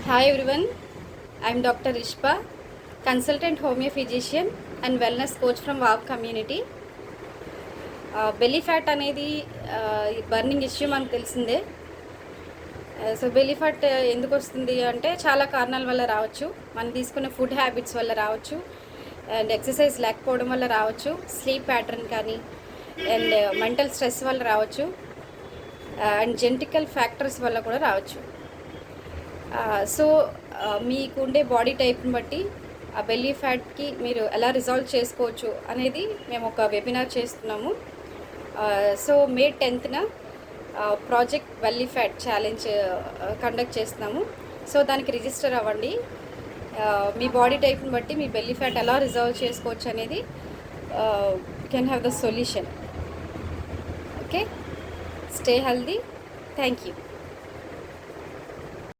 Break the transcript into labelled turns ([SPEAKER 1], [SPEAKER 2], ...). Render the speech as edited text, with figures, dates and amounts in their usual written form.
[SPEAKER 1] Hi everyone, I am Dr. Ishpa, consultant homeo physician and wellness coach from WAV community. Belly fat అనేది burning issue మనకు తెలిసిందే. So belly fat ఎందుకు వస్తుంది అంటే చాలా కారణాల వల్ల రావచ్చు. మనం తీసుకునే ఫుడ్ హ్యాబిట్స్ వల్ల రావచ్చు, అండ్ ఎక్సర్సైజ్ లేకపోవడం వల్ల రావచ్చు, స్లీప్ ప్యాటర్న్ కానీ, అండ్ మెంటల్ స్ట్రెస్ వల్ల రావచ్చు, అండ్ జెనెటికల్ ఫ్యాక్టర్స్ వల్ల కూడా రావచ్చు. సో మీకు ఉండే బాడీ టైప్ని బట్టి ఆ బెల్లీ ఫ్యాట్కి మీరు ఎలా రిజాల్వ్ చేసుకోవచ్చు అనేది మేము ఒక వెబినార్ చేస్తున్నాము. సో మే 10న project belly fat challenge conduct చేస్తున్నాము. సో దానికి రిజిస్టర్ అవ్వండి. మీ బాడీ టైప్ని బట్టి మీ బెల్లీ ఫ్యాట్ ఎలా రిజాల్వ్ చేసుకోవచ్చు అనేది can have the solution. Okay, stay healthy. Thank you.